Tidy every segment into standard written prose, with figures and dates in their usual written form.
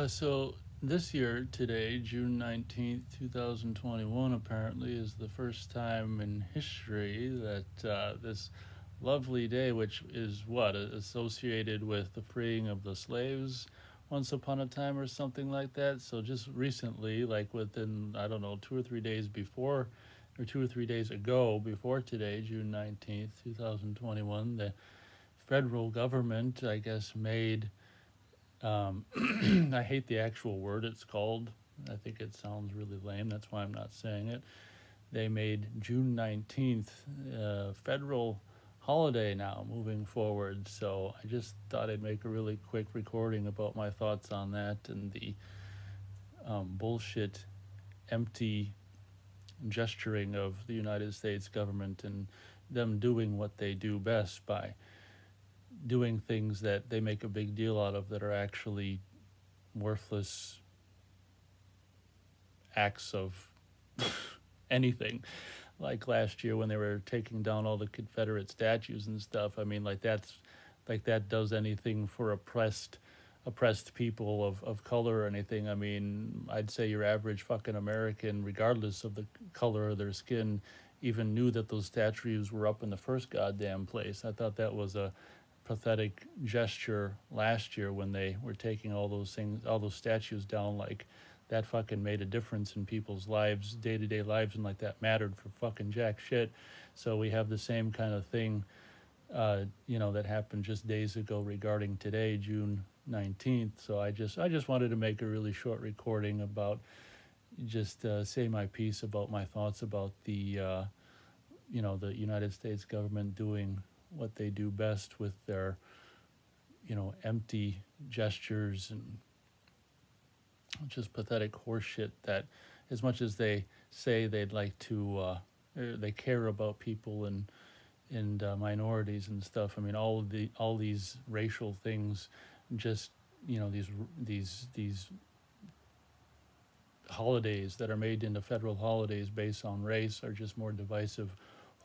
So this year, today, June 19th, 2021, apparently is the first time in history that this lovely day, which is what, associated with the freeing of the slaves once upon a time or something like that. So just recently, like within, I don't know, 2 or 3 days before, or 2 or 3 days ago, before today, June 19th, 2021, the federal government, I guess, made I hate the actual word it's called. I think it sounds really lame. That's why I'm not saying it. They made June 19th federal holiday now moving forward. So I just thought I'd make a really quick recording about my thoughts on that and the bullshit, empty gesturing of the United States government and them doing what they do best by doing things that they make a big deal out of that are actually worthless acts of anything. Like last year when they were taking down all the Confederate statues and stuff. I mean, like that does anything for oppressed people of color or anything. I mean, I'd say your average fucking American, regardless of the color of their skin, even knew that those statues were up in the first goddamn place. I thought that was a pathetic gesture last year when they were taking all those things, all those statues down. Like that fucking made a difference in people's lives, day-to-day lives, and like that mattered for fucking jack shit. So we have the same kind of thing, that happened just days ago regarding today, June 19th. So I just wanted to make a really short recording about just say my piece about my thoughts about the United States government doing what they do best with their empty gestures and just pathetic horseshit that as much as they say they'd like to they care about people and minorities and stuff. I mean, all these racial things, just these holidays that are made into federal holidays based on race are just more divisive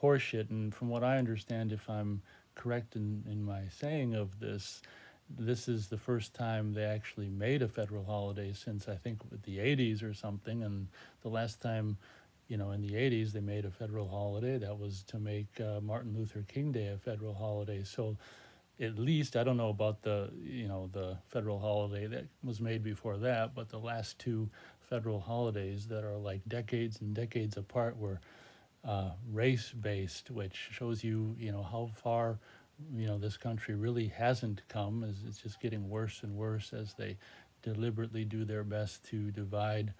horseshit. And from what I understand, if I'm correct in my saying of this, this is the first time they actually made a federal holiday since I think with the 80s or something. And the last time, in the 80s, they made a federal holiday that was to make Martin Luther King Day a federal holiday. So at least, I don't know about the federal holiday that was made before that, but the last two federal holidays that are like decades and decades apart were race-based, which shows how far this country really hasn't come. As it's just getting worse and worse as they deliberately do their best to divide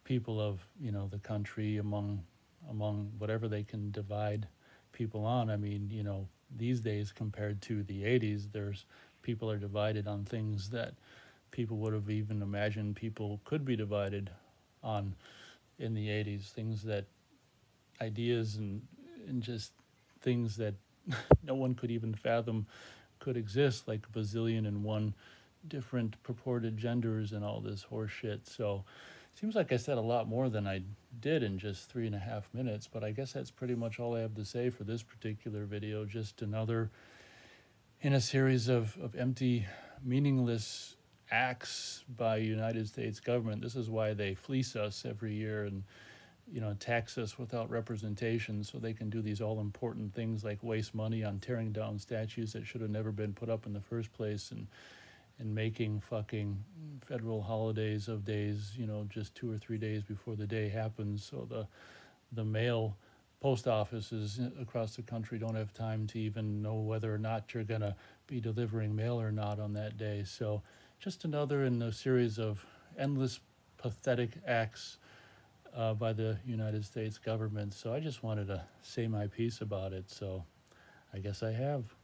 people of the country among whatever they can divide people on. I mean, these days compared to the 80s, people are divided on things that people would have even imagined people could be divided on in the 80s. Things that ideas and just things that no one could even fathom could exist, like a bazillion and one different purported genders and all this horse shit. So it seems like I said a lot more than I did in just 3.5 minutes, but I guess that's pretty much all I have to say for this particular video. Just another in a series of empty, meaningless acts by United States government. This is why they fleece us every year and tax us without representation, so they can do these all important things like waste money on tearing down statues that should have never been put up in the first place, and making fucking federal holidays of days, just 2 or 3 days before the day happens. So the mail post offices across the country don't have time to even know whether or not you're going to be delivering mail or not on that day. So just another in a series of endless pathetic acts by the United States government. So I just wanted to say my piece about it. So I guess I have.